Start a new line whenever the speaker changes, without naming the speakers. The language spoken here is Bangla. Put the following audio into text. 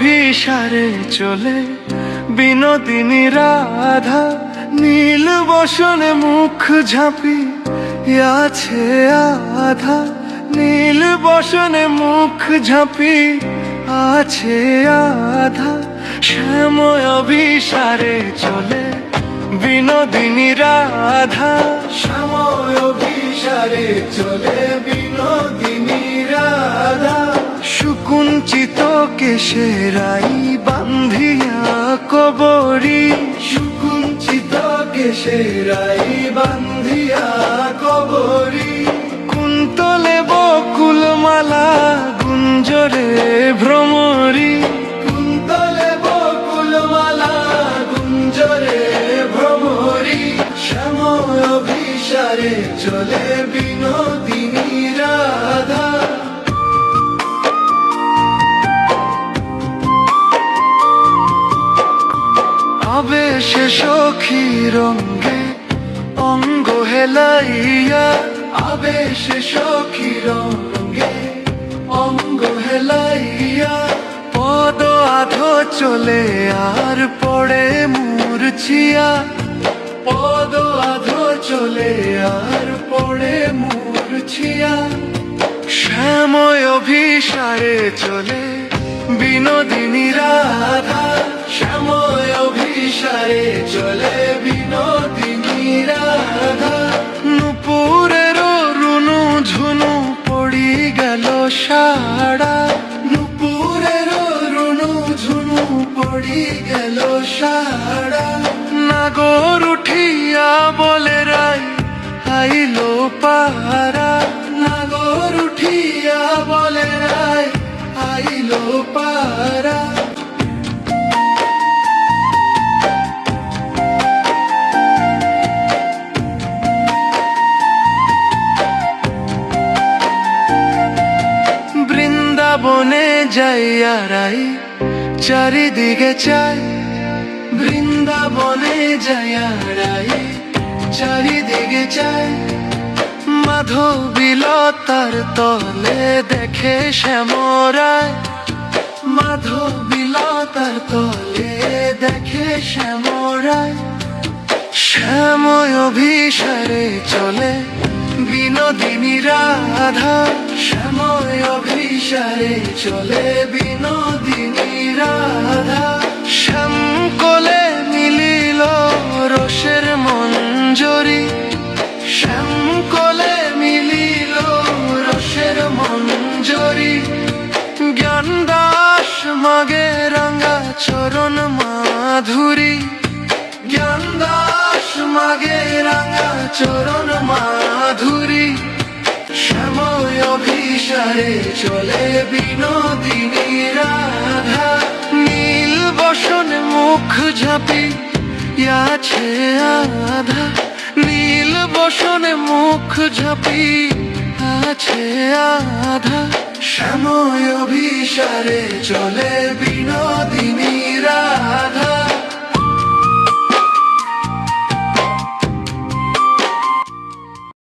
অভিসারে চলে বিনোদিনী রাধা, নীল বসনে মুখ ঝাঁপি আছে আধা, নীল বসনে মুখ ঝাঁপি আছে আধা। শ্যাময় অভিসারে চলে বিনোদিনী রাধা, শ্যাময় অভিসারে চলে বিনোদিনী রাধা। সুকুঞ্চিত কেশেরাই বান্ধিয়া কবরী, সুকুঞ্চিত কেশেরাই বান্ধিয়া কবরী। কুন্তলে বকুলমালা গুঞ্জরে ভ্রমরী, কুন্তলে বকুলমালা গুঞ্জরে ভ্রমরী। শ্যাময় অভিসারে চলে বিনোদিনী রাধা। আবেশে সখী রঙ্গে অঙ্গ হেলাইয়া, আবেশে সখী রঙ্গে অঙ্গ হেলাইয়া। পদ আধো চলে আর পড়ে মূর্ছিয়া, পদ আধো চলে আর পড়ে মূর্ছিয়া। শ্যাময় অভিসারে চলে বিনোদিনী রাধা, শ্যাময় অভিসারে চলে বিনোদিনী রাধা। নুপুরের রুনু ঝুনু পড়ি গেল সাড়া, নুপুরের রুনু ঝুনু পড়ি গেল সাড়া। নাগর উঠিয়া বলে রাই আইলো পাহারা, নাগর উঠিয়া বলে রাই আইলো পাহারা। বৃন্দাবনে যাইয়া রাই চারিদিকে চাই, বৃন্দাবনে যাইয়া রাই চারিদিকে চাই। মাধবীলতার তলে দেখে শ্যামরায়, মাধবীলতার তলে দেখে শ্যামরায়। শ্যাময় অভিসারে চলে বিনোদিনী রাধা, শ্যাময় অভিসারে চলে বিনোদিনী রাধা। শ্যামকলে মিলিল রসের মঞ্জরি, শ্যামকলে মিলিল রসের মঞ্জরি। জ্ঞানদাস মাগে রাঙ্গা চরণ মাধুরী, জ্ঞানদাস মাগে রাঙ্গা চরণ মাধুরী। শ্যাময় অভিসারে চলে বিনোদিনী রাধা, নীল বসনে মুখ ঝাঁপি আছে আধা, নীল বসনে মুখ ঝাঁপি আছে আধা। শ্যাময় অভিসারে চলে বিনোদিনী রাধা।